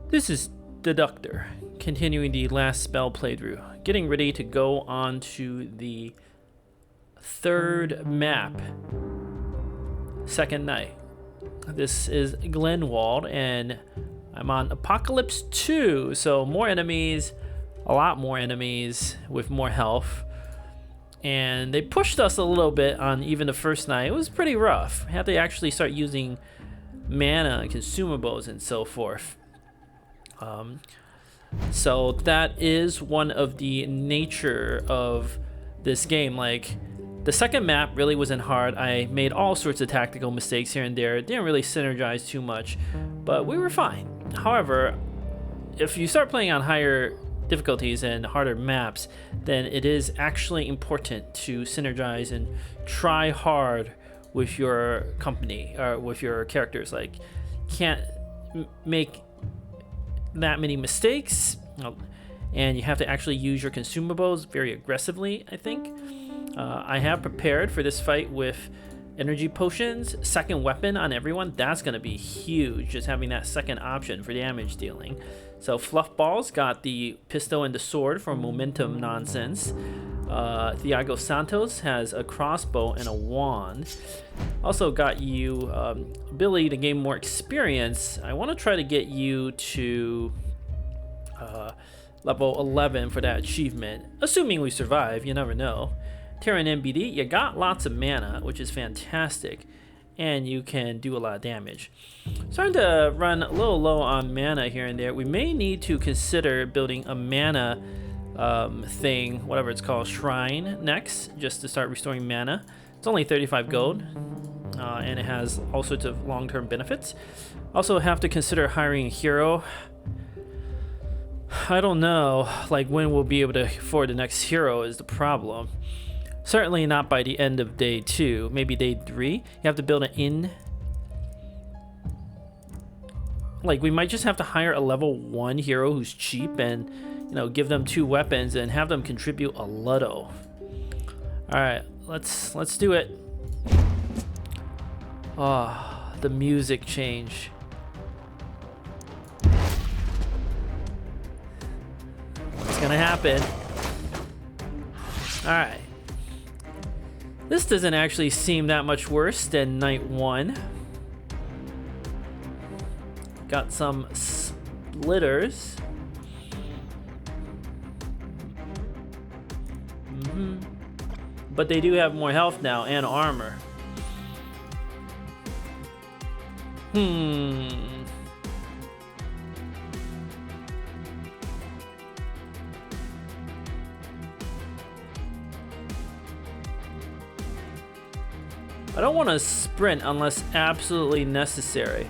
This is the Doctor, continuing the last spell playthrough, getting ready to go on to the third map, second night. This is Glenwald, and I'm on Apocalypse 2, so more enemies, a lot more enemies with more health. And they pushed us a little bit on even the first night. It was pretty rough. We had to actually start using mana and consumables and so forth. So that is one of the nature of this game. Like, the second map really wasn't hard. I made all sorts of tactical mistakes here and there. It didn't really synergize too much, but we were fine. However, if you start playing on higher difficulties and harder maps, then it is actually important to synergize and try hard with your company or with your characters. Like, can't make that many mistakes, and you have to actually use your consumables very aggressively, I think. I have prepared for this fight with energy potions, second weapon on everyone. That's going to be huge, just having that second option for damage dealing. So Fluffball's got the pistol and the sword for momentum nonsense. Thiago Santos has a crossbow and a wand. Also got you ability to gain more experience. I want to try to get you to level 11 for that achievement, assuming we survive. You never know. Terran NBD, you got lots of mana, which is fantastic, and you can do a lot of damage. Starting to run a little low on mana here and there. We may need to consider building a mana thing, whatever it's called, shrine next, just to start restoring mana. It's only 35 gold, and it has all sorts of long-term benefits. Also have to consider hiring a hero. I don't know, like, when we'll be able to afford the next hero is the problem. Certainly not by the end of day 2, maybe day 3. You have to build an inn. Like, we might just have to hire a level 1 hero who's cheap and, you know, give them 2 weapons and have them contribute a little. All right, let's do it. Oh, the music change. What's gonna happen? All right. This doesn't actually seem that much worse than night 1. Got some splitters. But they do have more health now and armor. I don't want to sprint unless absolutely necessary.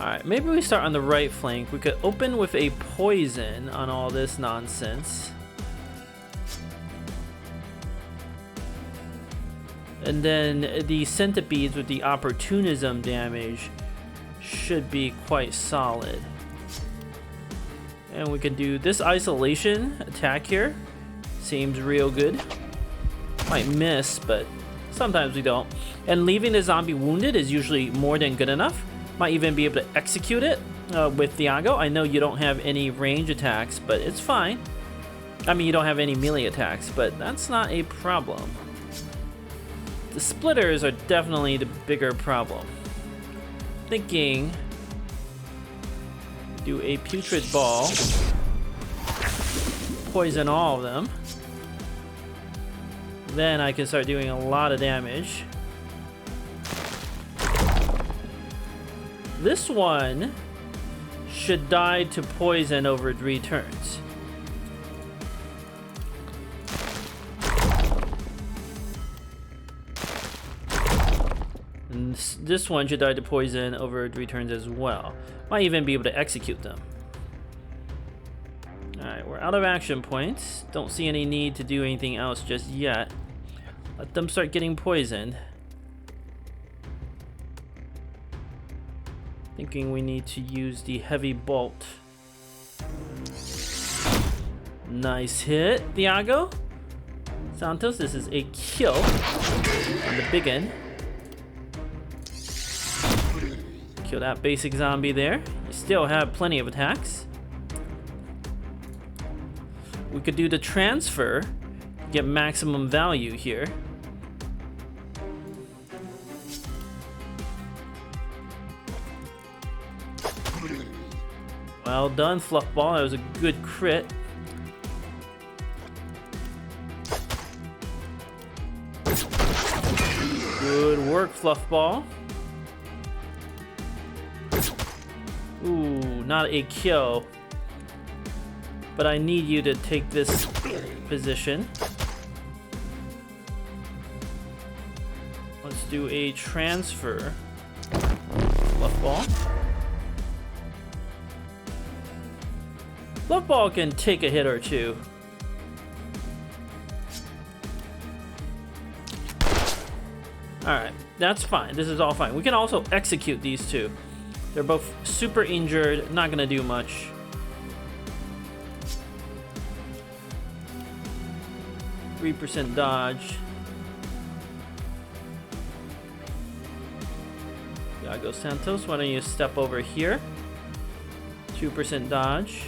Alright, maybe we start on the right flank. We could open with a poison on all this nonsense. And then the centipedes with the opportunism damage should be quite solid. And we can do this isolation attack here. Seems real good. Might miss, but sometimes we don't. And leaving the zombie wounded is usually more than good enough. Might even be able to execute it with Thiago. I know you don't have any range attacks, but it's fine. I mean, you don't have any melee attacks, but that's not a problem. The splitters are definitely the bigger problem. Thinking do a putrid ball, poison all of them, then I can start doing a lot of damage. This one should die to poison over 3 turns. And this one should die to poison over 3 turns as well. Might even be able to execute them. Alright, we're out of action points. Don't see any need to do anything else just yet. Let them start getting poisoned. Thinking we need to use the heavy bolt. Nice hit, Thiago. Santos, this is a kill on the big end. Kill that basic zombie there. You still have plenty of attacks. We could do the transfer, get maximum value here. Well done, Fluffball. That was a good crit. Good work, Fluffball. Ooh, not a kill. But I need you to take this position. Let's do a transfer. Fluffball. Fluffball can take a hit or two. Alright, that's fine. This is all fine. We can also execute these two. They're both super injured, not gonna do much. %3 dodge. Iago Santos, why don't you step over here? 2% dodge.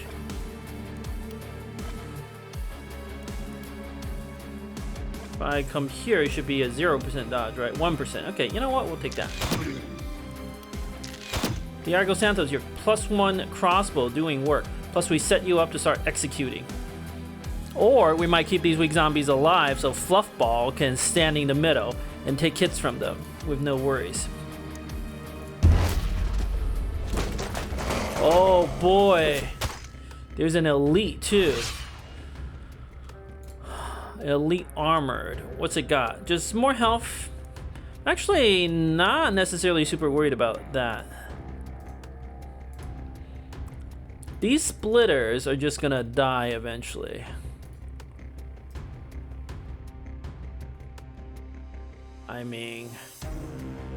If I come here, it should be a 0% dodge, right? 1%. Okay, you know what? We'll take that. Iago Santos, your +1 crossbow doing work. Plus, we set you up to start executing. Or we might keep these weak zombies alive so Fluffball can stand in the middle and take hits from them with no worries. Oh boy. There's an elite too. Elite armored. What's it got? Just more health. Actually, not necessarily super worried about that. These splitters are just gonna die eventually. I mean,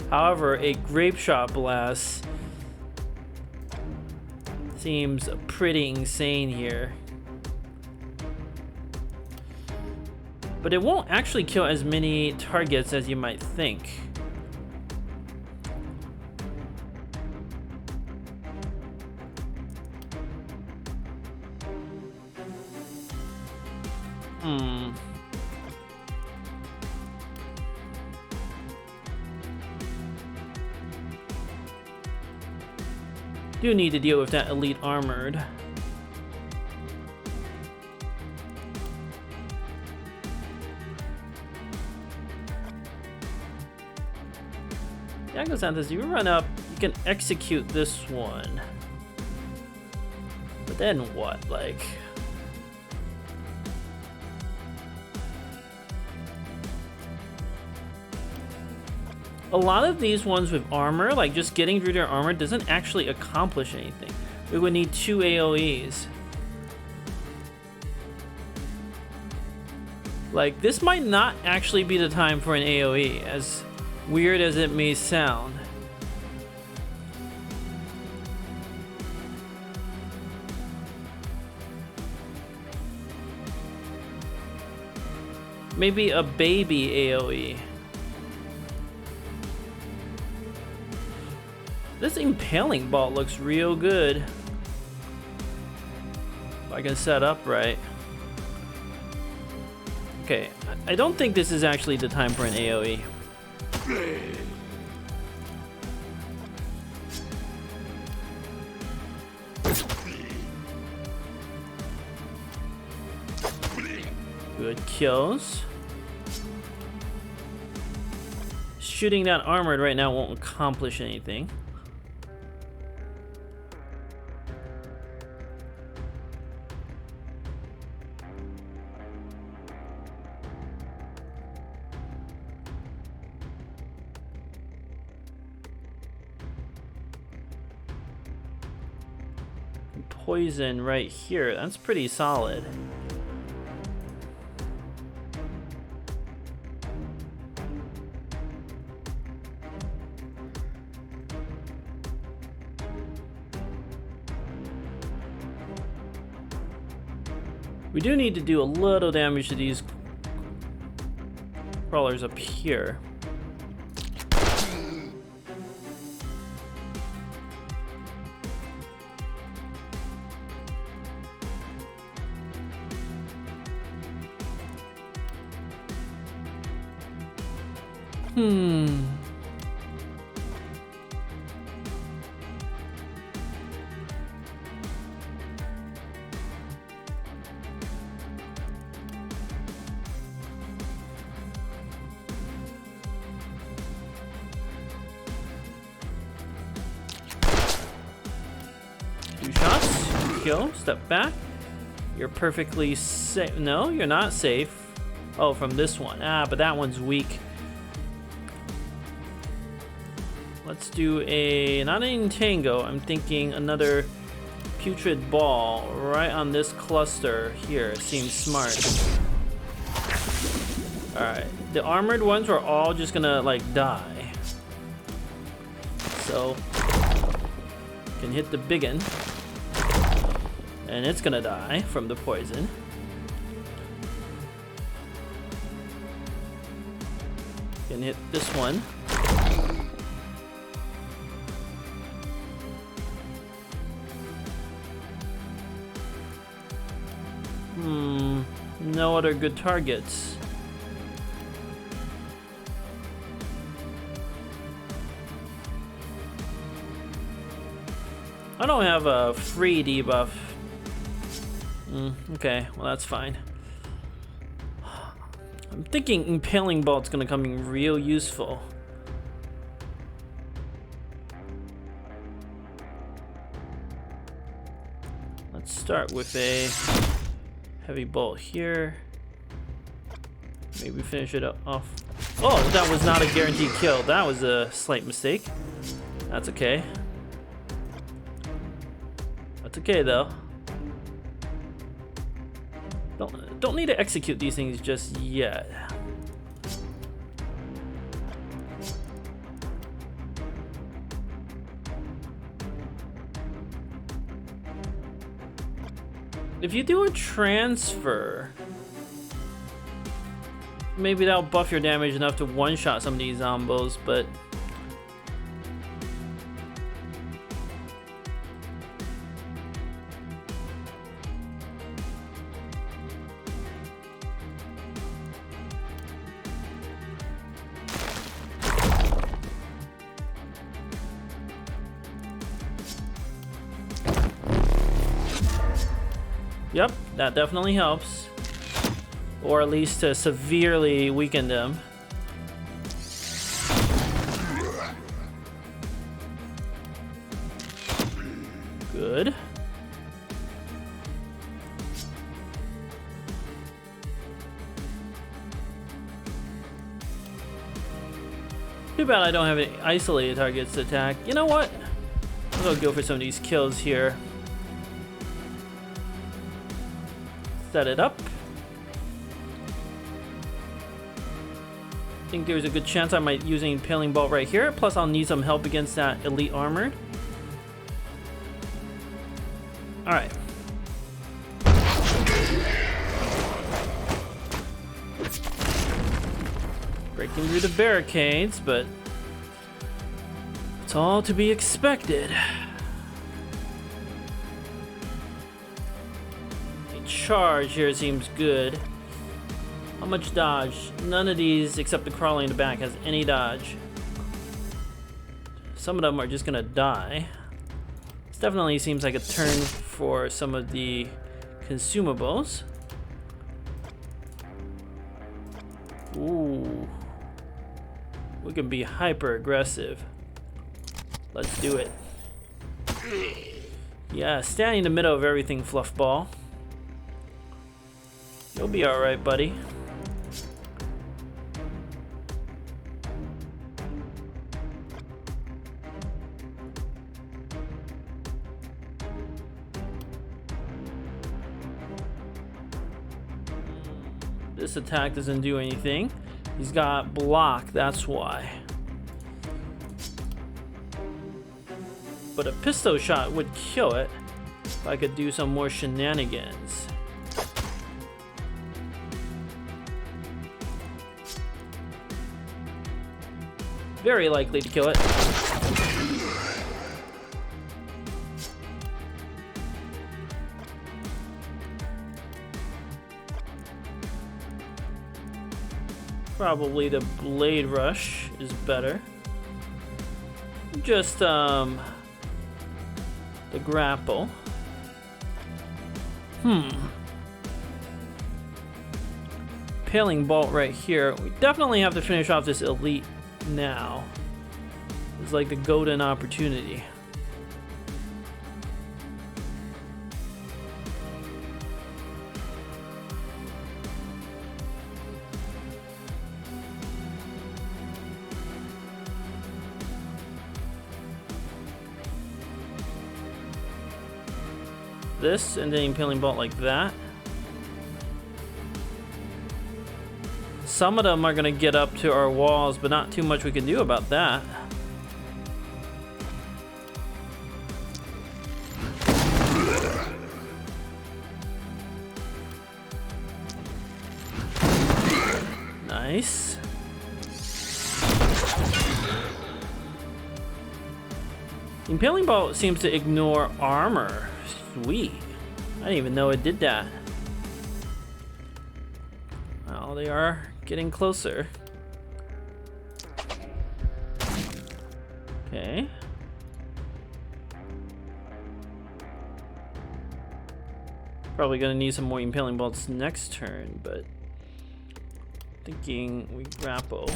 however, a grape shot blast seems pretty insane here. But it won't actually kill as many targets as you might think. Do need to deal with that elite armored. Iago Santos, you run up, you can execute this one. But then what? Like, a lot of these ones with armor, like just getting through their armor doesn't actually accomplish anything. We would need 2 AoEs. Like, this might not actually be the time for an AoE, as weird as it may sound. Maybe a baby AoE. This impaling bolt looks real good. If I can set up right. Okay, I don't think this is actually the time for an AoE. Good kills. Shooting that armored right now won't accomplish anything. Poison right here, that's pretty solid. We do need to do a little damage to these crawlers up here. Two shots. Kill. Step back. You're perfectly safe. No, you're not safe. Oh, from this one. Ah, but that one's weak. Let's do a, not an tango, I'm thinking another putrid ball right on this cluster here. Seems smart. Alright, the armored ones are all just gonna like die. So, can hit the biggin. And it's gonna die from the poison. Can hit this one. No other good targets. I don't have a free debuff. Okay, well that's fine. I'm thinking Impaling Bolt's gonna come in real useful. Let's start with a heavy bolt here. Maybe finish it off. Oh, that was not a guaranteed kill. That was a slight mistake. That's okay. That's okay though. Don't need to execute these things just yet. If you do a transfer, maybe that'll buff your damage enough to one-shot some of these zombos, but yep, that definitely helps. Or at least to severely weaken them. Good. Too bad I don't have any isolated targets to attack. You know what? I'll go for some of these kills here. Set it up. I think there's a good chance I might use an Impaling Bolt right here. Plus I'll need some help against that elite armored. Alright. Breaking through the barricades, but it's all to be expected. A charge here seems good. How much dodge? None of these except the crawling in the back has any dodge. Some of them are just gonna die. This definitely seems like a turn for some of the consumables. Ooh. We can be hyper aggressive. Let's do it. Yeah, standing in the middle of everything, Fluffball. You'll be alright, buddy. This attack doesn't do anything. He's got block, that's why. But a pistol shot would kill it if I could do some more shenanigans. very likely to kill it. Probably the blade rush is better. Just the grapple. Paling bolt right here. We definitely have to finish off this elite now. It's like the golden opportunity. This and then impaling bolt like that. Some of them are gonna get up to our walls, but not too much we can do about that. Nice. Impaling bolt seems to ignore armor. Sweet. I didn't even know it did that. Well, they are getting closer. Okay. Probably gonna need some more impaling bolts next turn, but thinking we grapple.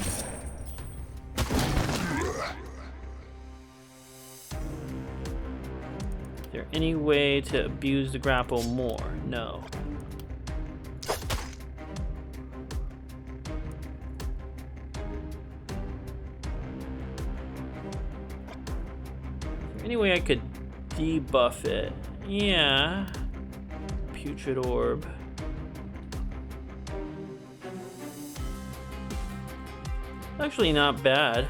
Is there any way to abuse the grapple more? No. Any way I could debuff it? Yeah. Putrid orb. Actually not bad.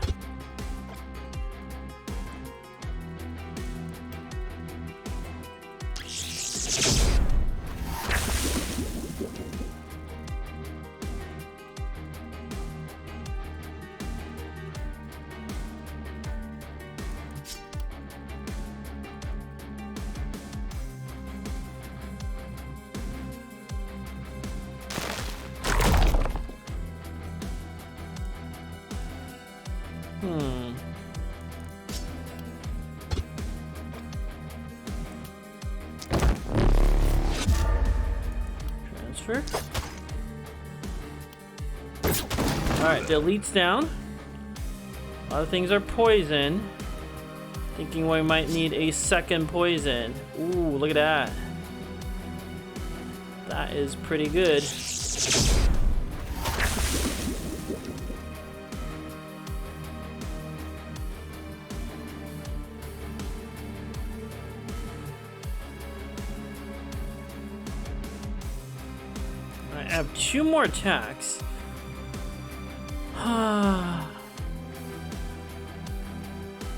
Transfer. Alright, the elite's down. A lot of things are poison. Thinking we might need a second poison. Ooh, look at that. That is pretty good. I have 2 more attacks.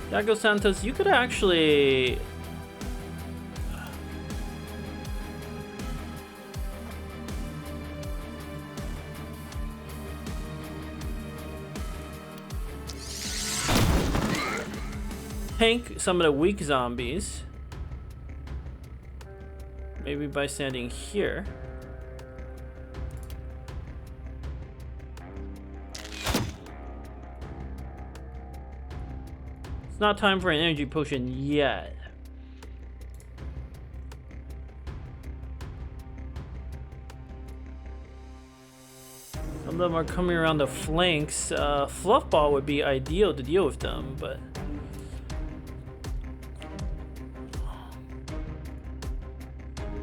Dago Santos, you could actually... tank some of the weak zombies. Maybe by standing here. It's not time for an energy potion yet. Some of them are coming around the flanks. Fluffball would be ideal to deal with them, but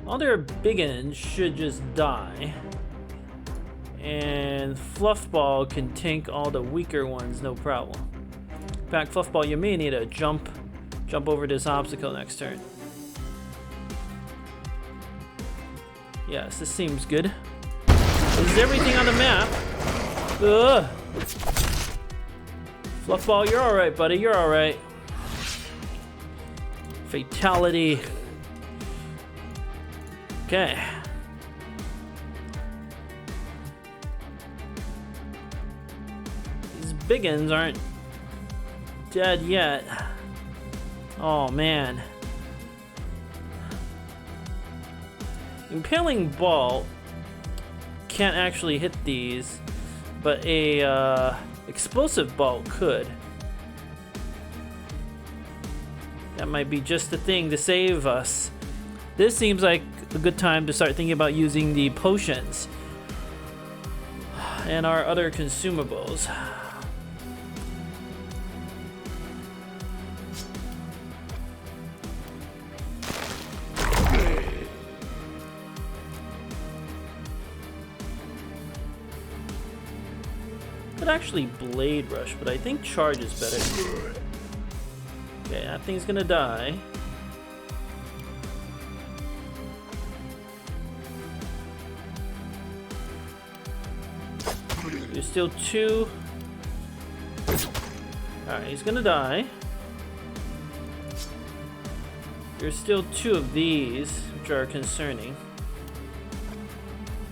all their biggins should just die. And Fluffball can tank all the weaker ones, no problem. In fact, Fluffball, you may need to jump over this obstacle next turn. Yes, this seems good. This is everything on the map. Ugh. Fluffball, you're alright, buddy. You're alright. Fatality. Okay. These biggins aren't dead yet. Oh man. Impaling bolt can't actually hit these, but a explosive bolt could. That might be just the thing to save us. This seems like a good time to start thinking about using the potions and our other consumables. Could actually blade rush, but I think charge is better. Okay, that thing's gonna die. There's still two. Alright, he's gonna die. There's still two of these, which are concerning.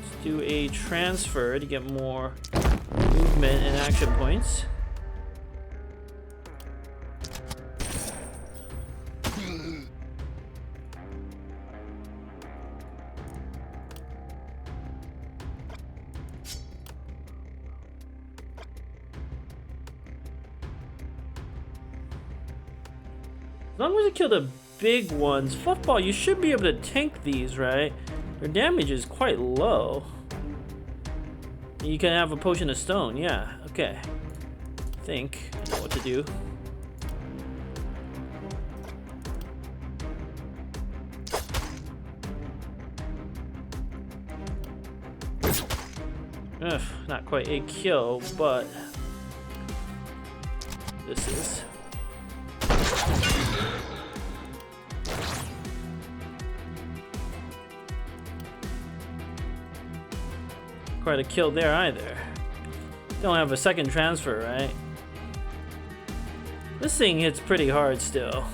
Let's do a transfer to get more movement and action points. As long as you kill the big ones, Fluffball, you should be able to tank these, right? Their damage is quite low. You can have a potion of stone, yeah, okay. I think I know what to do. Ugh, not quite a kill, but this is. Quite a kill there either. Don't have a second transfer, right? This thing hits pretty hard still.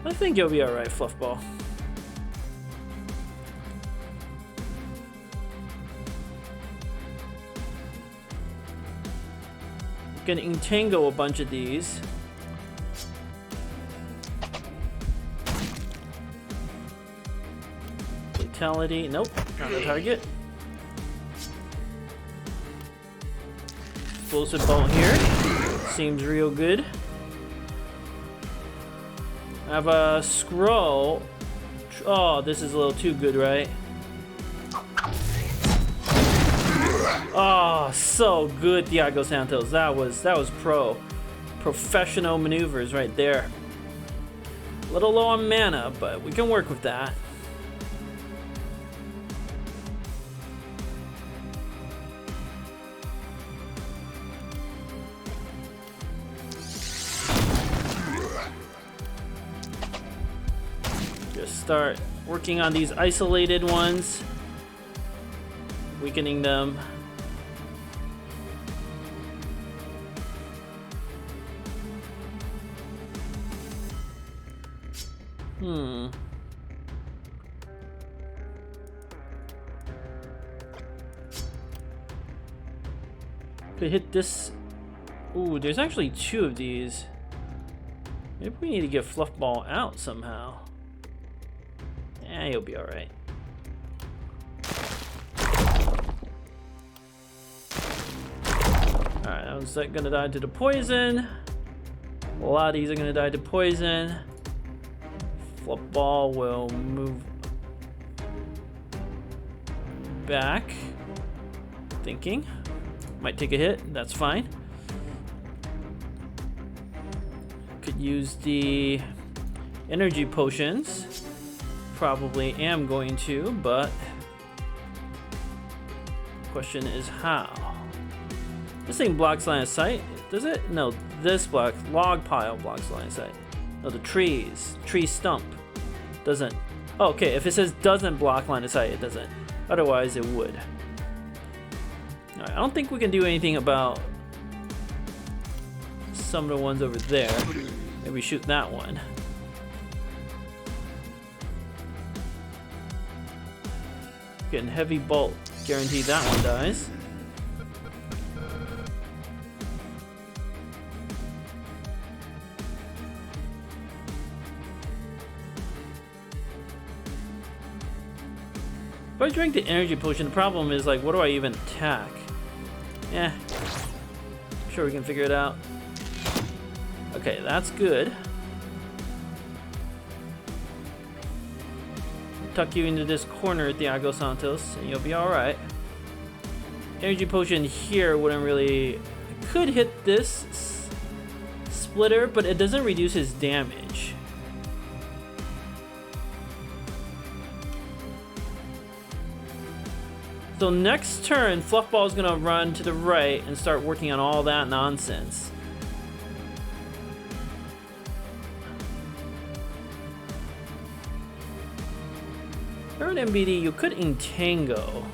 I think you'll be alright, Fluffball. You can entangle a bunch of these. Fatality, nope, not a target. Explosive bolt here. Seems real good. I have a scroll. Oh, this is a little too good, right? Oh, so good, Thiago Santos. That was professional maneuvers right there. A little low on mana, but we can work with that. Start working on these isolated ones, weakening them. Could hit this. Ooh, there's actually two of these. Maybe we need to get Fluffball out somehow. Yeah, you'll be alright. Alright, that one's gonna die to the poison. A lot of these are gonna die to poison. Fluffball will move back. Thinking. Might take a hit, that's fine. Could use the energy potions. Probably am going to, but question is how. This thing blocks line of sight, does it? No, this log pile blocks line of sight. No, the tree stump doesn't. Oh, okay, if it says doesn't block line of sight, it doesn't. Otherwise, it would. All right, I don't think we can do anything about some of the ones over there. Maybe shoot that one. Getting heavy bolt, guaranteed that one dies. If I drink the energy potion, the problem is like, what do I even attack? Yeah, I'm sure we can figure it out. Okay, that's good. Tuck you into this corner, Thiago Santos, and you'll be alright. Energy potion here wouldn't really... I could hit this splitter, but it doesn't reduce his damage. So next turn, Fluffball is gonna run to the right and start working on all that nonsense. Third MBD, you could entangle.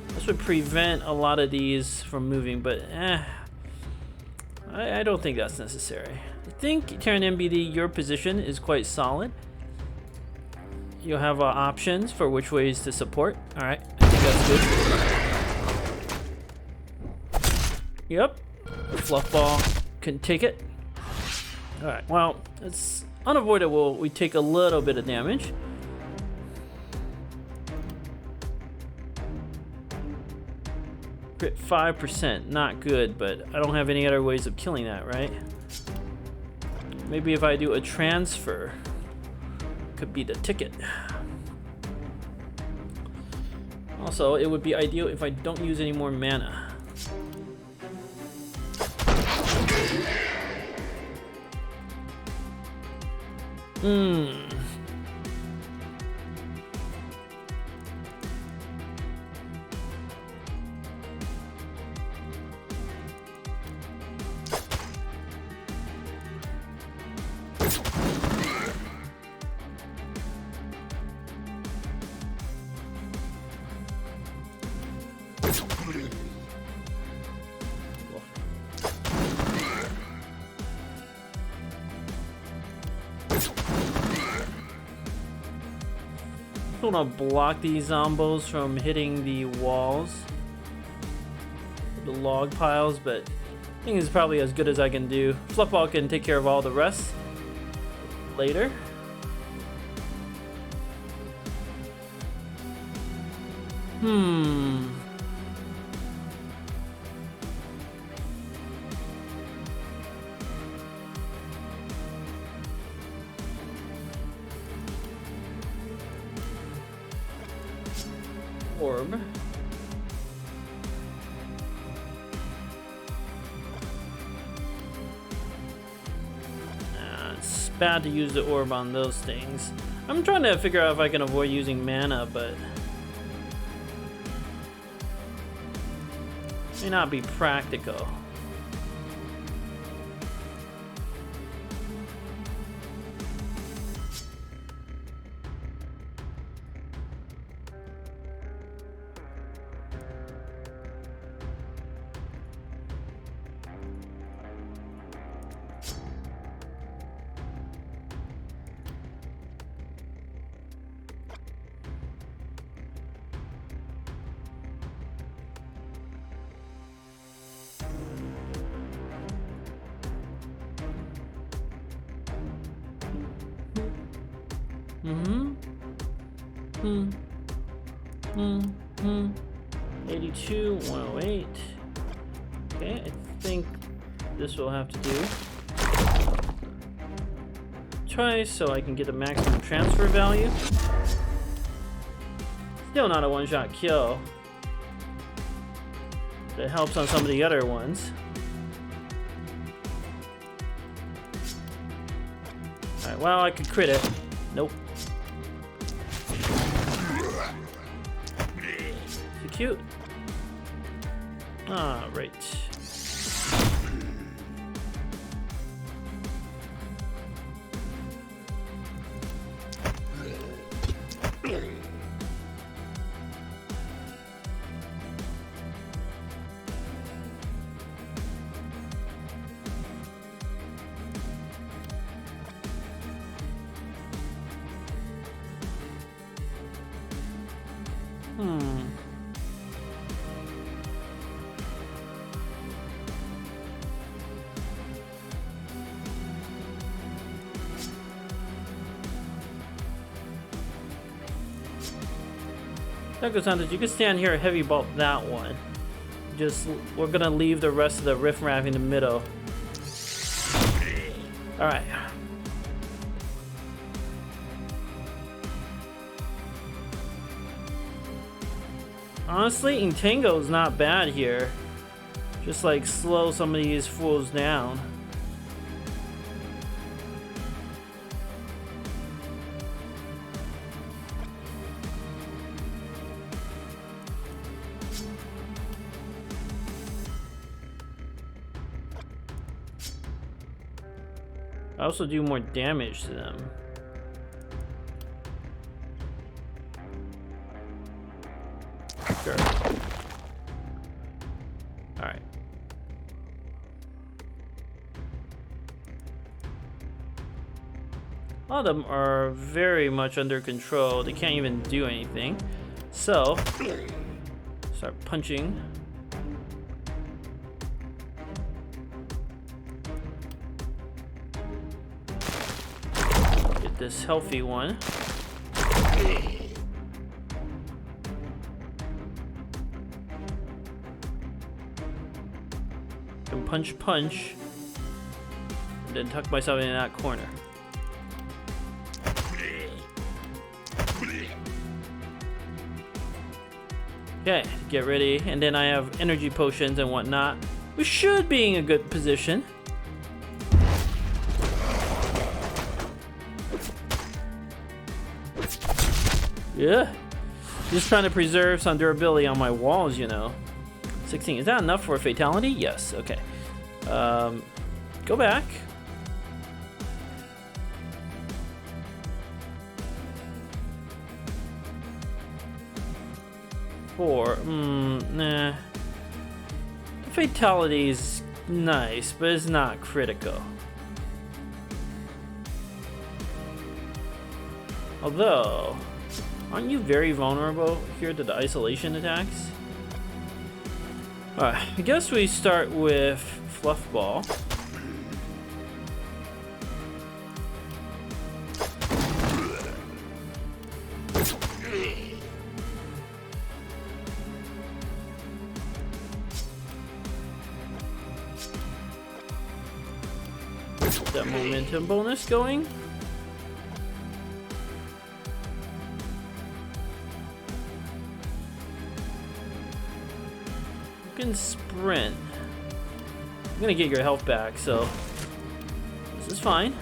This would prevent a lot of these from moving, but I don't think that's necessary. I think Terran MBD, your position is quite solid. You'll have options for which ways to support. All right, I think that's good. Yep, Fluffball can take it. All right, well, it's unavoidable. We take a little bit of damage. Crit 5%, not good, but I don't have any other ways of killing that, right? Maybe if I do a transfer, could be the ticket. Also, it would be ideal if I don't use any more mana. I want to block these zombos from hitting the walls, the log piles, but I think it's probably as good as I can do. Fluffball can take care of all the rest later. Orb. It's bad to use the orb on those things. I'm trying to figure out if I can avoid using mana, but may not be practical. Mm-hmm. 82, 108. Okay, I think this will have to do. Twice so I can get the maximum transfer value. Still not a one-shot kill. But it helps on some of the other ones. Alright, well, I could crit it. Nope. Too cute. Ah, right. Echo Santos, you can stand here, heavy bolt that one. Just, we're gonna leave the rest of the riffraff in the middle. Alright. Honestly, Intango is not bad here. Just like slow some of these fools down. I also do more damage to them. Sure. Alright. A lot of them are very much under control. They can't even do anything. So, start punching. Get this healthy one. Can punch, and then tuck myself in that corner. Okay, get ready, and then I have energy potions and whatnot. We should be in a good position. Yeah, just trying to preserve some durability on my walls, you know. 16, is that enough for a fatality? Yes, okay. Go back. Four, nah. The fatality is nice, but it's not critical. Although, aren't you very vulnerable here to the isolation attacks? Alright, I guess we start with Fluffball. Get that momentum bonus going. Sprint. I'm gonna get your health back, so this is fine.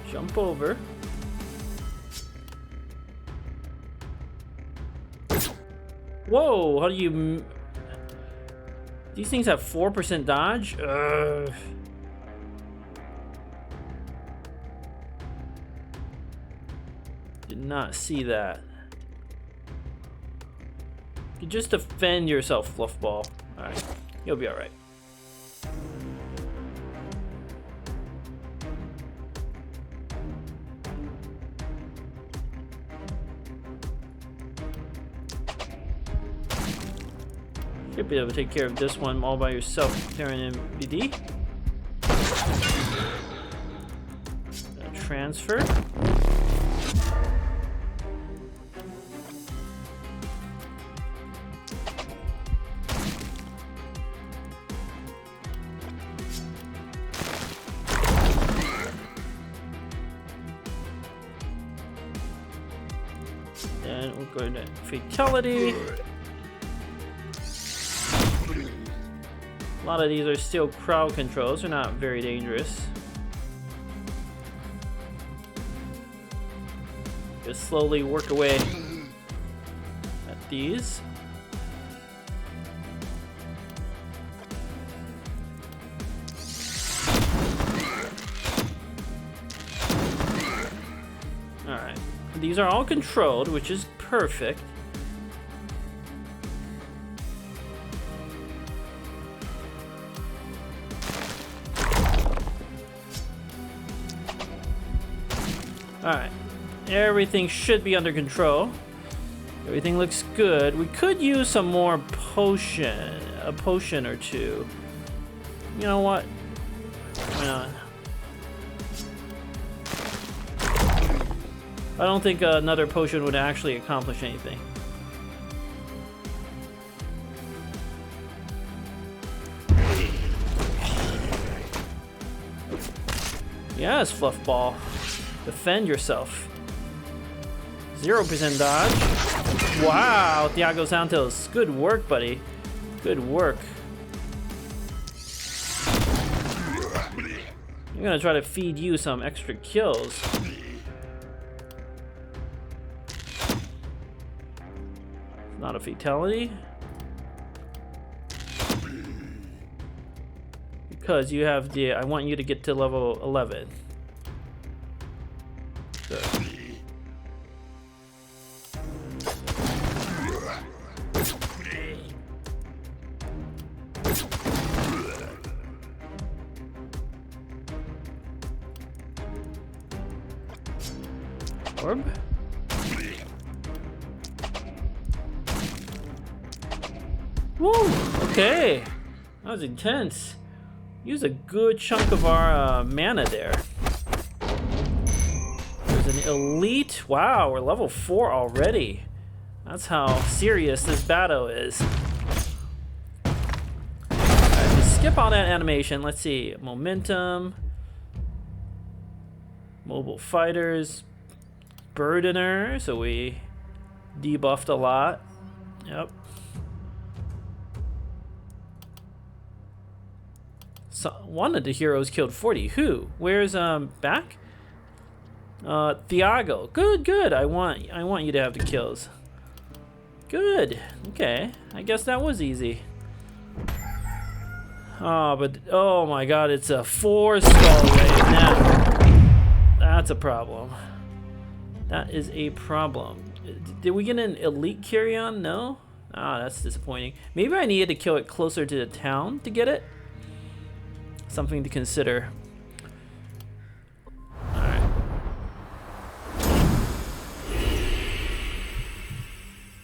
Jump over. Whoa, how do you... These things have 4% dodge? Did not see that. You just defend yourself, Fluffball. Alright, you'll be alright. Should be able to take care of this one all by yourself, Terran MVD. Transfer. And we'll go to fatality. A lot of these are still crowd controls, they're not very dangerous. Just slowly work away at these. Alright, these are all controlled, which is perfect. Alright, everything should be under control. Everything looks good. We could use some more potion, a potion or two. You know what? Why not? I don't think another potion would actually accomplish anything. Yes, Fluffball. Defend yourself. 0% dodge. Wow, Thiago Santos. Good work, buddy. Good work. I'm gonna try to feed you some extra kills. Not a fatality. Because you have the... I want you to get to level 11. Good. Orb? Woo! Okay. That was intense. Use a good chunk of our mana there. There's an elite. Wow, we're level 4 already. That's how serious this battle is. Alright, skip all that animation. Let's see. Momentum. Mobile fighters. Burdener. So we debuffed a lot. Yep. So, one of the heroes killed 40. Who? Where's back? Thiago. Good, good. I want you to have the kills. Good. Okay. I guess that was easy. Oh, but oh my god, it's a 4-skull wave now. That's a problem. That is a problem. Did we get an elite carry-on? No? Ah, that's disappointing. Maybe I needed to kill it closer to the town to get it. Something to consider. Alright.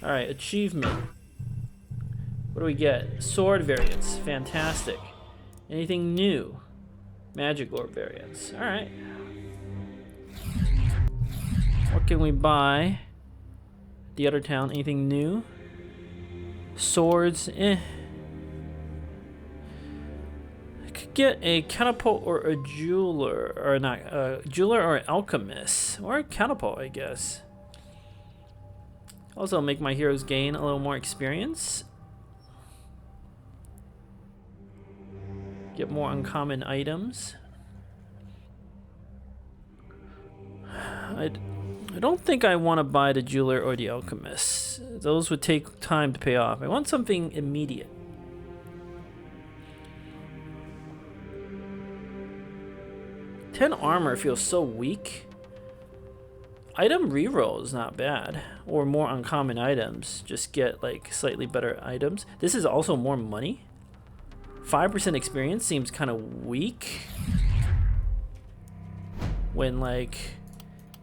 Alright, achievement. What do we get? Sword variants. Fantastic. Anything new? Magic orb variants. Alright. What can we buy? The other town. Anything new? Swords. Eh. Get a catapult or a jeweler, or not a jeweler or an alchemist, or a catapult, I guess. Also make my heroes gain a little more experience. Get more uncommon items. I don't think I want to buy the jeweler or the alchemist. Those would take time to pay off. I want something immediate. 10 armor feels so weak. Item reroll is not bad. Or more uncommon items. Just get like slightly better items. This is also more money. 5% experience seems kind of weak. When like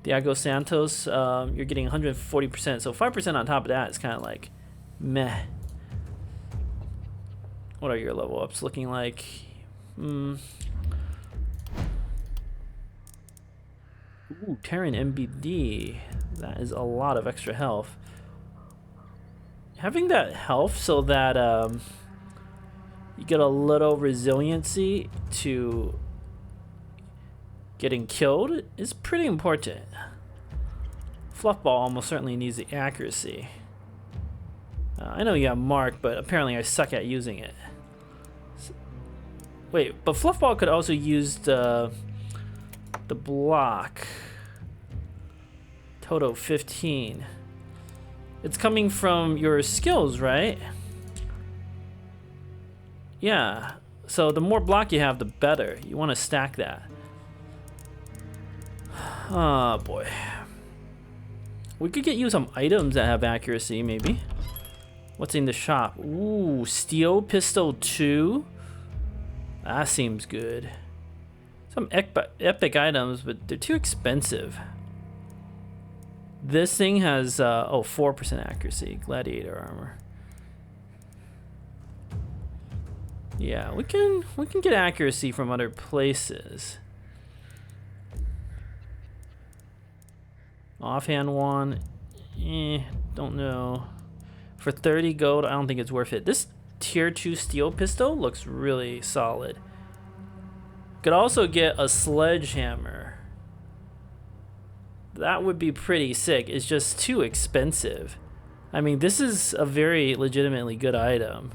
Thiago Santos, you're getting 140%. So 5% on top of that is kind of like meh. What are your level ups looking like? Ooh, Terran MBD. That is a lot of extra health. Having that health so that you get a little resiliency to getting killed is pretty important. Fluffball almost certainly needs the accuracy. I know you have Mark, but apparently I suck at using it. Wait, but Fluffball could also use the block. Toto 15. It's coming from your skills, right? Yeah. So the more block you have, the better. You want to stack that. Oh boy. We could get you some items that have accuracy, maybe. What's in the shop? Ooh, Steel Pistol 2. That seems good. Some epic items, but they're too expensive. This thing has 4% accuracy. Gladiator armor. Yeah, we can get accuracy from other places. Offhand one, don't know. For 30 gold, I don't think it's worth it. This tier 2 steel pistol looks really solid. Could also get a sledgehammer. That would be pretty sick. It's just too expensive. I mean, this is a very legitimately good item.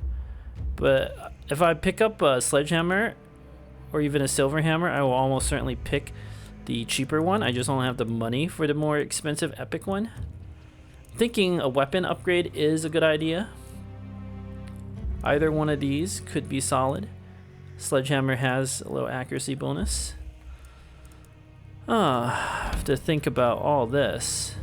But if I pick up a sledgehammer or even a silver hammer, I will almost certainly pick the cheaper one. I just don't have the money for the more expensive epic one. Thinking a weapon upgrade is a good idea. Either one of these could be solid. Sledgehammer has a little accuracy bonus. I have to think about all this.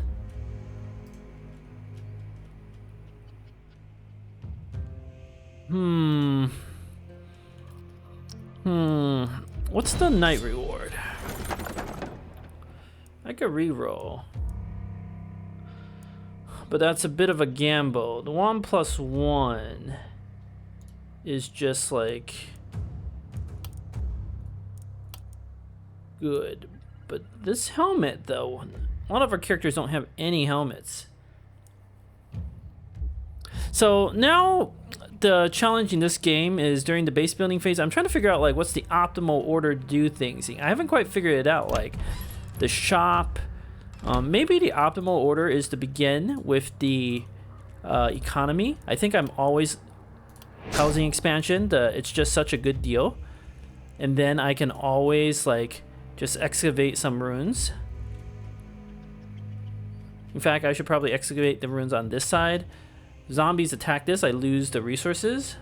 What's the night reward? I could reroll. But that's a bit of a gamble. The 1+1 is just like good. But this helmet though, a lot of our characters don't have any helmets. So now the challenge in this game is during the base building phase, I'm trying to figure out like what's the optimal order to do things. I haven't quite figured it out. Like the shop, maybe the optimal order is to begin with the economy. I think I'm always housing expansion. It's just such a good deal. And then I can always like just excavate some runes. In fact, I should probably excavate the runes on this side. Zombies attack this, I lose the resources.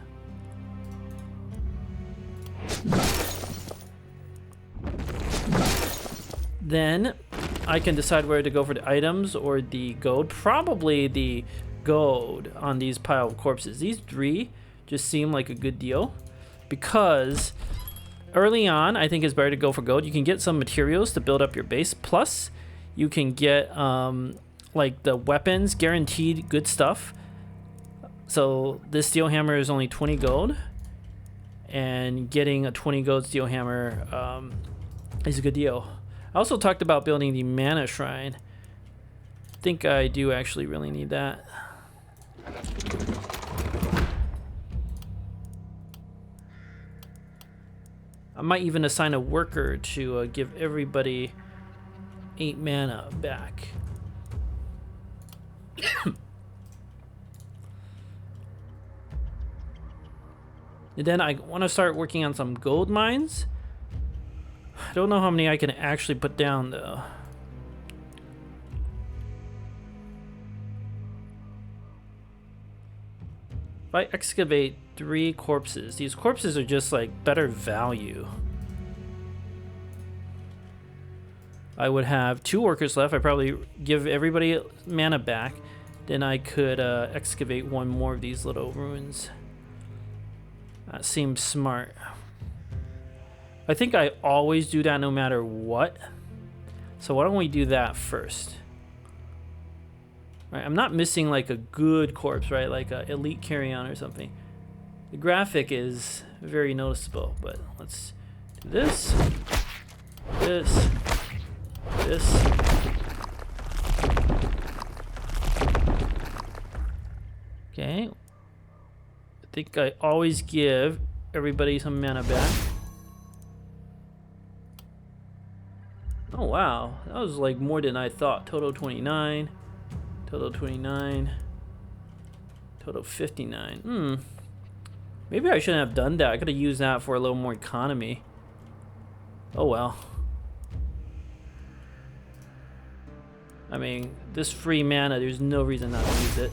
Then I can decide where to go for the items or the gold. Probably the gold on these pile of corpses. These three just seem like a good deal because early on I think it's better to go for gold. You can get some materials to build up your base, plus you can get like the weapons, guaranteed good stuff. So this steel hammer is only 20 gold, and getting a 20 gold steel hammer is a good deal. I also talked about building the mana shrine. I think I do actually really need that. I might even assign a worker to give everybody 8 mana back. And then I want to start working on some gold mines. I don't know how many I can actually put down though. If I excavate 3 corpses, these corpses are just like better value. I would have 2 workers left. I probably give everybody mana back. Then I could excavate 1 more of these little ruins. That seems smart. I think I always do that no matter what. So why don't we do that first? Right, I'm not missing like a good corpse, right? Like a elite carry-on or something. The graphic is very noticeable, but let's do this, this, this. Okay. I think I always give everybody some mana back. Oh wow, that was like more than I thought. Total 29, total 29, total 59. Maybe I shouldn't have done that. I could have used that for a little more economy. Oh well. I mean, this free mana, there's no reason not to use it.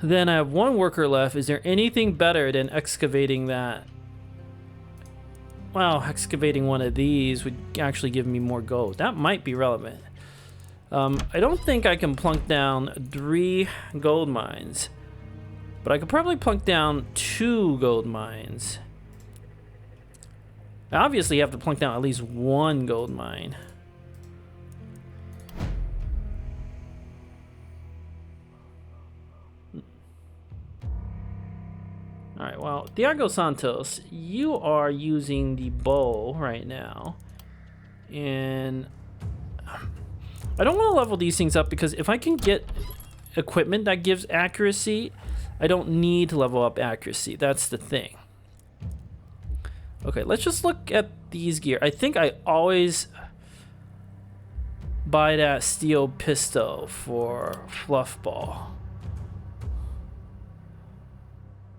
Then I have 1 worker left. Is there anything better than excavating that? Wow, excavating one of these would actually give me more gold. That might be relevant. I don't think I can plunk down 3 gold mines, but I could probably plunk down 2 gold mines. I obviously have to plunk down at least 1 gold mine. Alright, well, Diego Santos, you are using the bow right now. And I don't want to level these things up because if I can get equipment that gives accuracy, I don't need to level up accuracy. That's the thing. Okay, let's just look at these gear. I think I always buy that steel pistol for Fluffball.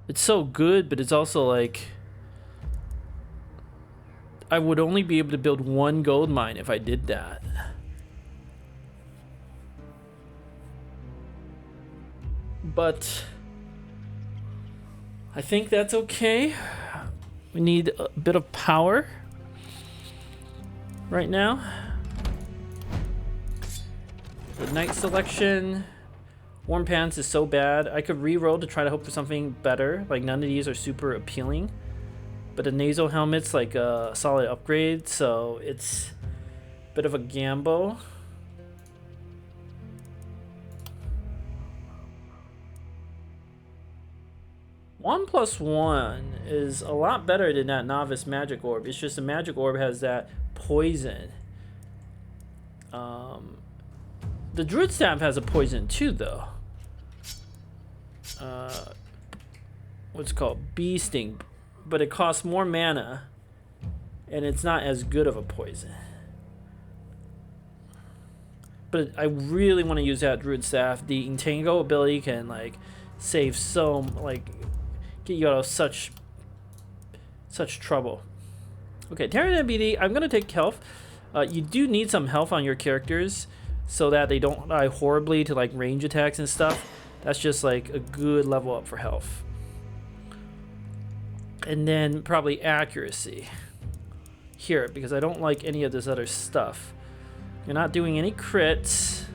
It's so good, but it's also like I would only be able to build one gold mine if I did that. But I think that's okay. We need a bit of power right now. The night selection. Warm pants is so bad. I could re-roll to try to hope for something better. Like, none of these are super appealing. But the nasal helmet's like a solid upgrade, so it's a bit of a gamble. One plus one is a lot better than that novice magic orb. It's just the magic orb has that poison. The druid staff has a poison too, though. What's it called? Bee sting, but it costs more mana, and it's not as good of a poison. But I really want to use that druid staff. The entangle ability can like save so get you out of such trouble. Okay, Terran MBD. I'm gonna take health. You do need some health on your characters so that they don't die horribly to like range attacks and stuff. That's just like a good level up for health. And then probably accuracy here, because I don't like any of this other stuff. You're not doing any crits,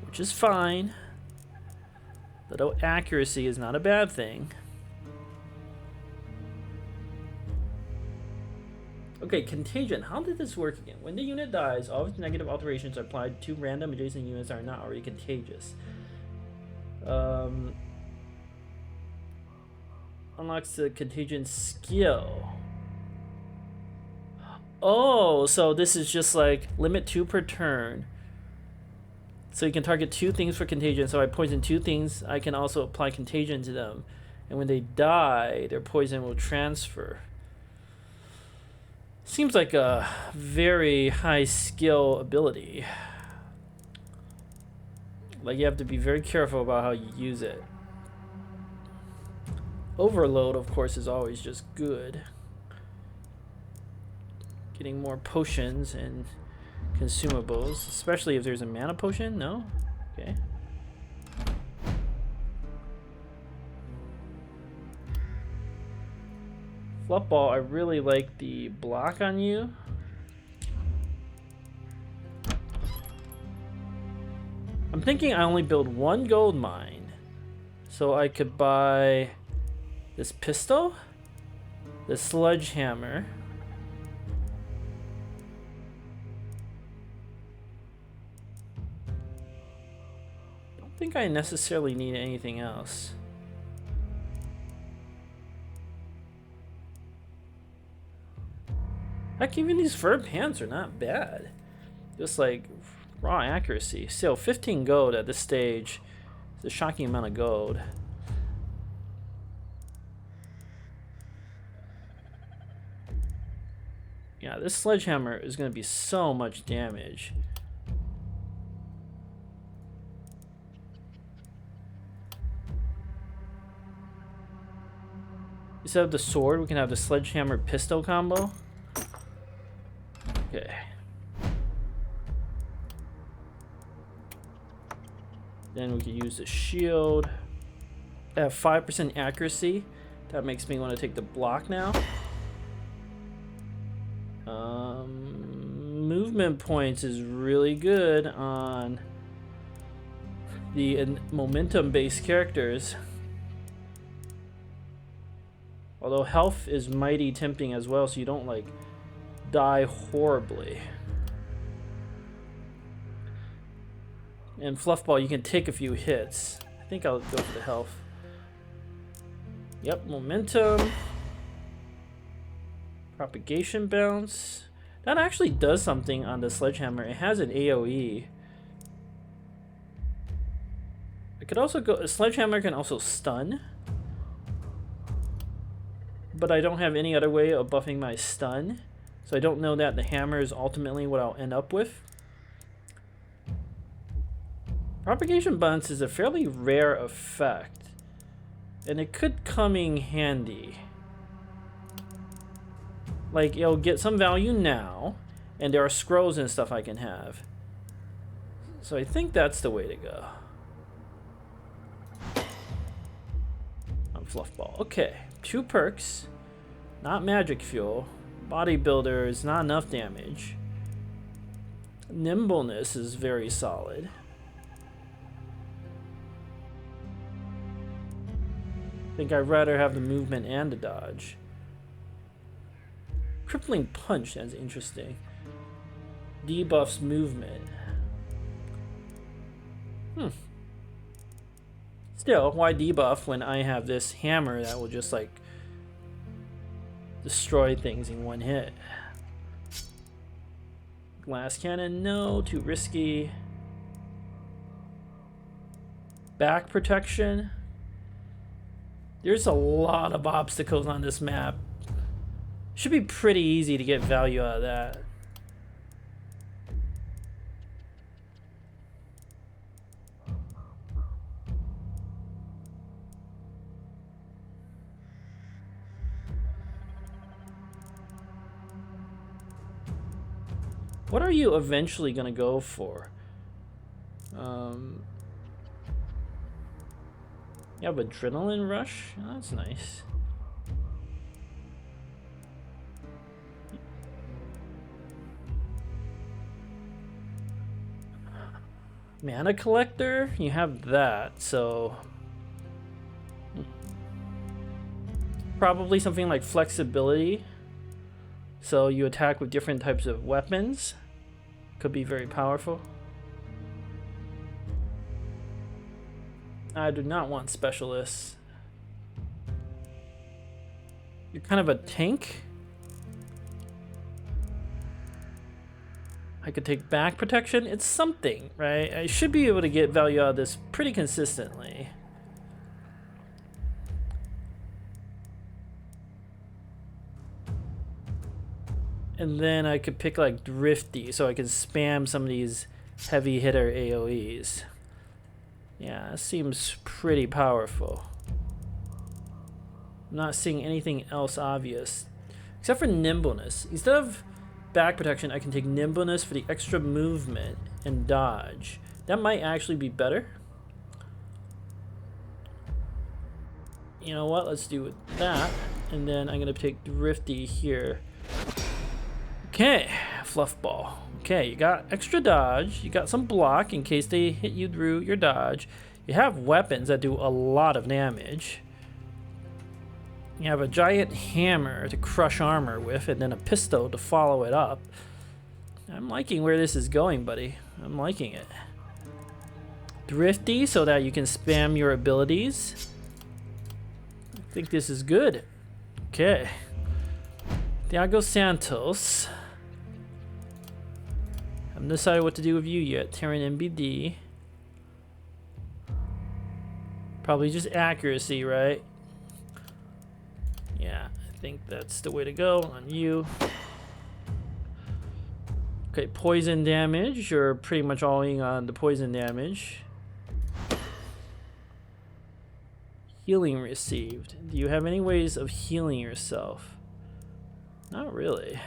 which is fine. Though accuracy is not a bad thing. Okay, contagion. How did this work again? When the unit dies, all of its negative alterations are applied to random adjacent units that are not already contagious. Unlocks the contagion skill. Oh, so this is just like limit 2 per turn. So you can target 2 things for contagion. So I poison 2 things. I can also apply contagion to them. And when they die, their poison will transfer. Seems like a very high skill ability. Like, you have to be very careful about how you use it. Overload, of course, is always just good. Getting more potions and consumables, especially if there's a mana potion. No? Okay. Fluffball, I really like the block on you. I'm thinking I only build 1 gold mine, so I could buy this pistol, the sledgehammer, I think I necessarily need anything else. Heck, even these fur pants are not bad. Just like raw accuracy. Still, 15 gold at this stage is a shocking amount of gold. Yeah, this sledgehammer is going to be so much damage. Instead of the sword, we can have the sledgehammer pistol combo. Okay. Then we can use the shield. I have 5% accuracy. That makes me want to take the block now. Movement points is really good on the momentum-based characters. Although health is mighty tempting as well, so you don't like die horribly. And Fluffball, you can take a few hits. I think I'll go for the health. Yep, momentum. Propagation bounce. That actually does something on the sledgehammer. It has an AoE. It could also go. A sledgehammer can also stun. but I don't have any other way of buffing my stun. So I don't know that the hammer is ultimately what I'll end up with. Propagation bounce is a fairly rare effect, and it could come in handy. Like, it'll get some value now, and there are scrolls and stuff I can have. So I think that's the way to go. Fluffball. Okay, 2 perks. Not magic fuel. Bodybuilder is not enough damage. Nimbleness is very solid. I think I'd rather have the movement and the dodge. Crippling punch, that's interesting. Debuffs movement. Still, why debuff when I have this hammer that will just like destroy things in one hit? Glass cannon, no, too risky. Back protection. There's a lot of obstacles on this map. Should be pretty easy to get value out of that. What are you eventually gonna go for? You have adrenaline rush? Oh, that's nice. Mana collector? You have that, so probably something like flexibility. So you attack with different types of weapons. Could be very powerful. I do not want specialists. You're kind of a tank. I could take back protection. It's something, right? I should be able to get value out of this pretty consistently. And then I could pick like Drifty so I can spam some of these heavy hitter AoEs. Yeah, that seems pretty powerful. I'm not seeing anything else obvious. Except for nimbleness. Instead of back protection, I can take nimbleness for the extra movement and dodge. That might actually be better. You know what? Let's do that. And then I'm going to take Drifty here. Okay, Fluffball. Okay, you got extra dodge. You got some block in case they hit you through your dodge. You have weapons that do a lot of damage. You have a giant hammer to crush armor with, and then a pistol to follow it up. I'm liking where this is going, buddy. I'm liking it. Thrifty so that you can spam your abilities. I think this is good. Okay. Thiago Santos. I haven't decided what to do with you yet. Terran MBD. Probably just accuracy, right? Yeah, I think that's the way to go on you. Okay, poison damage. You're pretty much all in on the poison damage. Healing received. Do you have any ways of healing yourself? Not really.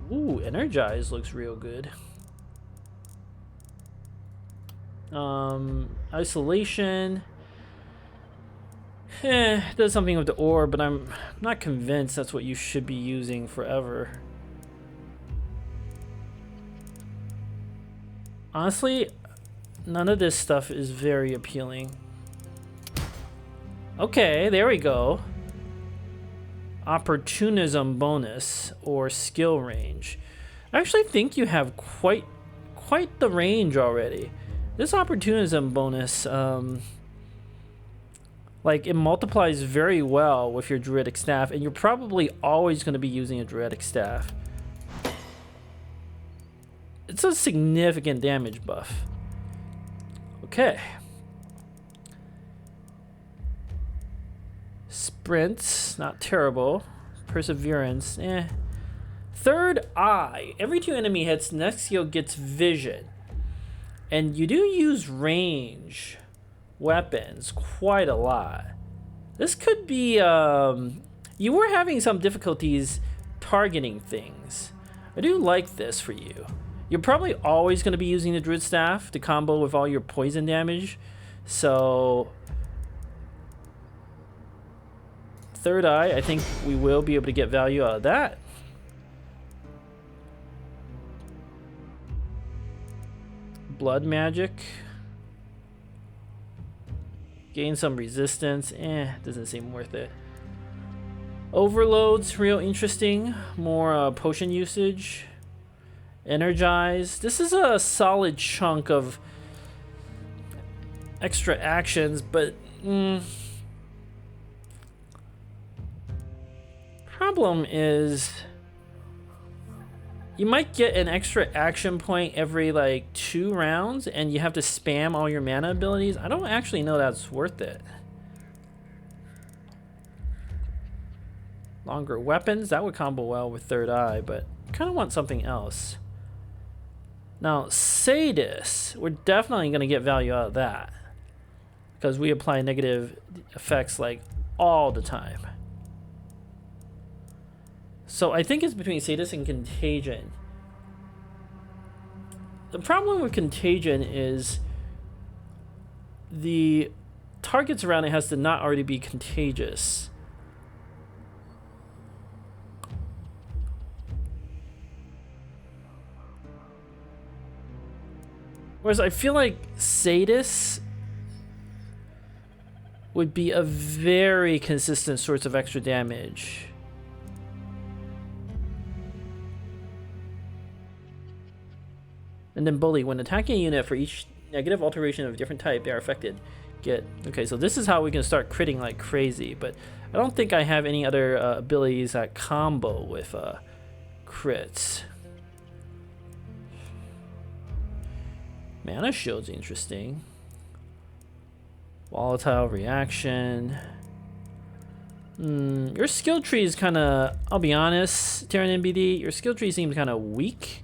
Ooh, Energize looks real good. Isolation. Does something with the ore, but I'm not convinced that's what you should be using forever. Honestly, none of this stuff is very appealing. Okay, there we go. Opportunism bonus or skill range. I actually think you have quite the range already. This opportunism bonus, like it multiplies very well with your druidic staff, and you're probably always going to be using a druidic staff. It's a significant damage buff. Okay. Sprint, not terrible. Perseverance, eh. Third Eye. Every 2 enemy hits, next skill gets vision. And you do use range weapons quite a lot. This could be, you were having some difficulties targeting things. I do like this for you. You're probably always going to be using the Druid Staff to combo with all your poison damage. So, Third Eye, I think we will be able to get value out of that. Blood magic. Gain some resistance. Doesn't seem worth it. Overload's real interesting. More potion usage. Energize. This is a solid chunk of extra actions, but problem is you might get an extra action point every like 2 rounds and you have to spam all your mana abilities. I don't actually know that's worth it. Longer weapons, that would combo well with Third Eye, but I kind of want something else. Now, Sadist, we're definitely going to get value out of that because we apply negative effects like all the time. So I think it's between Sadist and Contagion. The problem with Contagion is the targets around it has to not already be contagious. Whereas I feel like Sadist would be a very consistent source of extra damage. And then Bully, when attacking a unit for each negative alteration of a different type they are affected, get... Okay, so this is how we can start critting like crazy, but I don't think I have any other abilities that combo with crits. Mana Shield's interesting. Volatile reaction. Your skill tree is kind of... I'll be honest, Terran NBD, your skill tree seems kind of weak.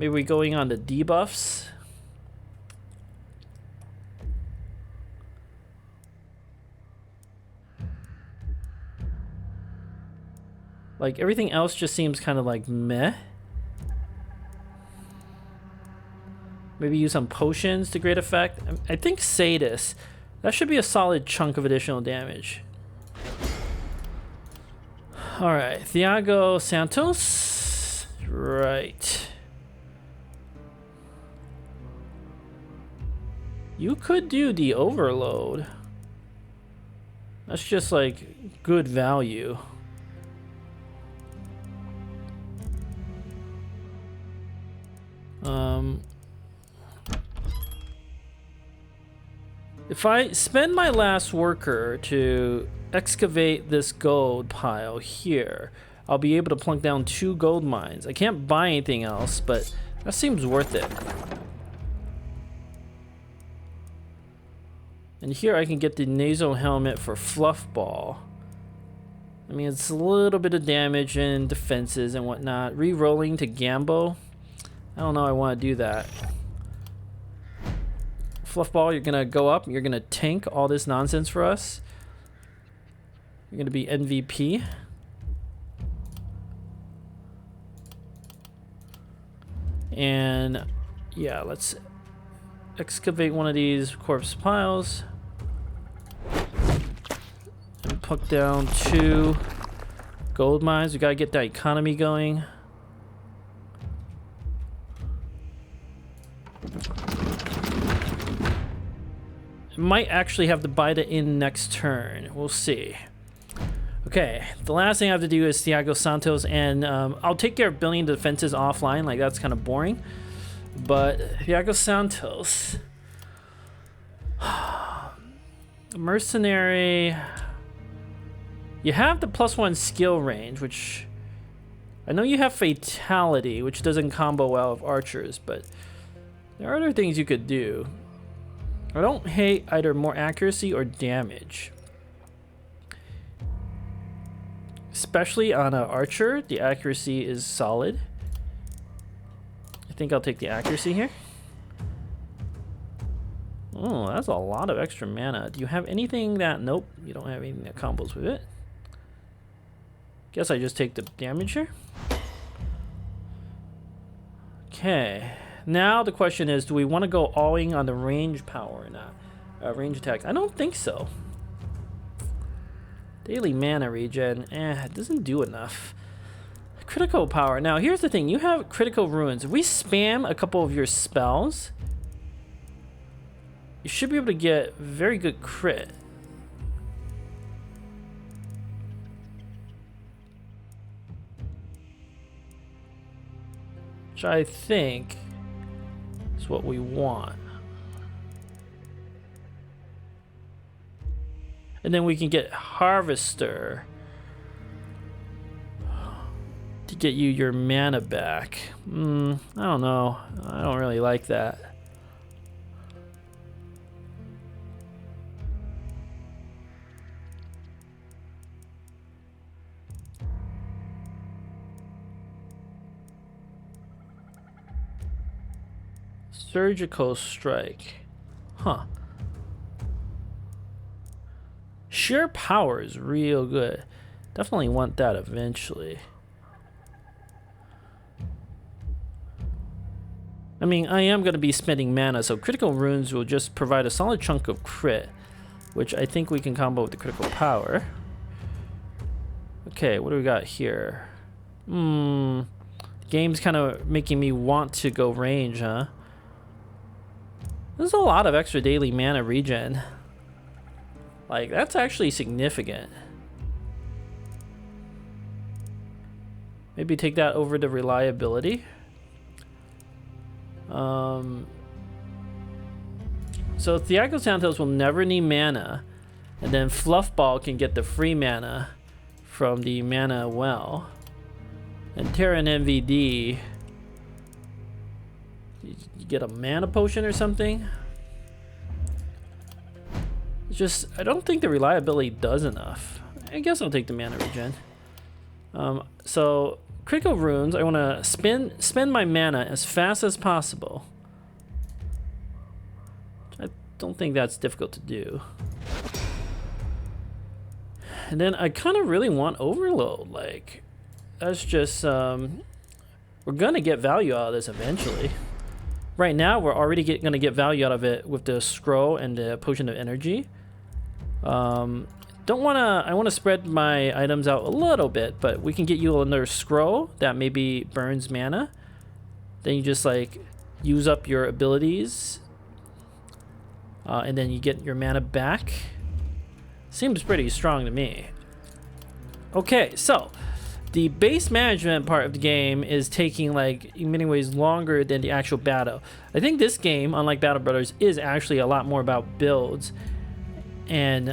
Maybe we're going on the debuffs. Like everything else just seems kind of like meh. Maybe use some potions to great effect. I think Sadist, that should be a solid chunk of additional damage. Alright, Thiago Santos. Right. You could do the overload. That's just like good value. If I spend my last worker to excavate this gold pile here, I'll be able to plunk down 2 gold mines. I can't buy anything else, but that seems worth it. And here I can get the nasal helmet for Fluffball. I mean, it's a little bit of damage and defenses and whatnot. Re-rolling to Gambo. I don't know I want to do that. Fluffball, you're gonna go up, you're gonna tank all this nonsense for us. You're gonna be MVP. And yeah, let's excavate one of these corpse piles and pluck down 2 gold mines. We gotta get that economy going. Might actually have to bite it in next turn. We'll see. Okay, the last thing I have to do is Thiago Santos, and I'll take care of building defenses offline. Like, that's kind of boring. But Thiago Santos, mercenary. You have the +1 skill range, which I know you have fatality, which doesn't combo well with archers, but there are other things you could do. I don't hate either more accuracy or damage. especially on an archer, the accuracy is solid. I think I'll take the accuracy here. Oh, that's a lot of extra mana. Do you have anything that... Nope, you don't have anything that combos with it. Guess I just take the damage here. Okay. Now the question is, do we want to go all-in on the range power or not? Range attacks. I don't think so. Daily mana regen. It doesn't do enough. Critical power. Now, here's the thing. You have critical runes. If we spam a couple of your spells, you should be able to get very good crit. Which I think is what we want. And then we can get Harvester to get you your mana back. I don't know. I don't really like that. Surgical strike. Huh. Sheer power is real good. Definitely want that eventually. I mean, I am going to be spending mana, so critical runes will just provide a solid chunk of crit, which I think we can combo with the critical power. Okay, what do we got here? The game's kind of making me want to go range, huh? There's a lot of extra daily mana regen. Like, that's actually significant. Maybe take that over to reliability. So Thiago Santos will never need mana, and then Fluffball can get the free mana from the mana well. And Terran MVD, you get a mana potion or something. It's just, I don't think the reliability does enough. I guess I'll take the mana regen. So critical runes, I want to spend my mana as fast as possible. I don't think that's difficult to do. And then I kind of really want Overload. Like, that's just we're gonna get value out of this eventually. Right now we're already gonna get value out of it with the scroll and the potion of energy. I want to spread my items out a little bit, but we can get you another scroll that maybe burns mana. Then you just like use up your abilities, and then you get your mana back. Seems pretty strong to me. Okay, so the base management part of the game is taking, like, in many ways longer than the actual battle. I think this game, unlike Battle Brothers, is actually a lot more about builds, and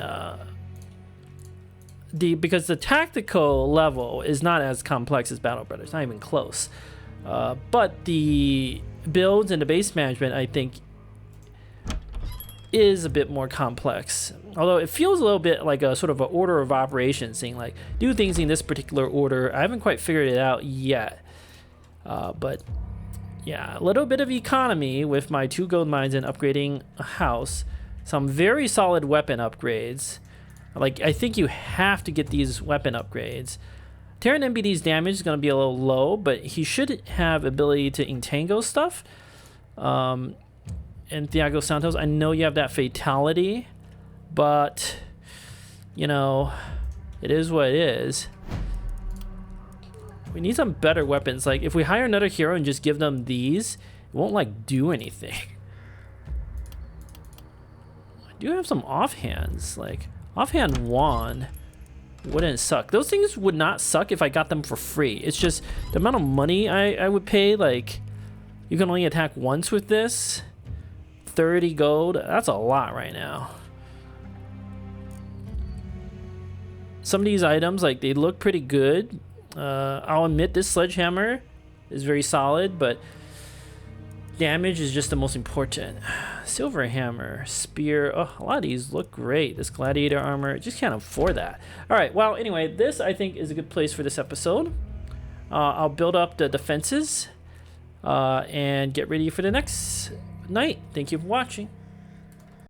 because the tactical level is not as complex as Battle Brothers, not even close. But the builds and the base management, I think, is a bit more complex. Although it feels a little bit like a sort of an order of operations, saying like, do things in this particular order. I haven't quite figured it out yet. But yeah, a little bit of economy with my 2 gold mines and upgrading a house. Some very solid weapon upgrades. Like, I think you have to get these weapon upgrades. Terran MBD's damage is going to be a little low, but he should have ability to entangle stuff. And Thiago Santos, I know you have that fatality, but, you know, it is what it is. We need some better weapons. Like, if we hire another hero and just give them these, it won't, like, do anything. I do have some offhands, like... Offhand wand wouldn't suck. Those things would not suck if I got them for free. It's just the amount of money I would pay. Like, you can only attack once with this. 30 gold. That's a lot right now. Some of these items, like, they look pretty good. I'll admit this sledgehammer is very solid, but Damage is just the most important. Silver hammer, spear. Oh, a lot of these look great. This gladiator armor, just can't afford that. All right, well, anyway, this I think is a good place for this episode. I'll build up the defenses and get ready for the next night. Thank you for watching.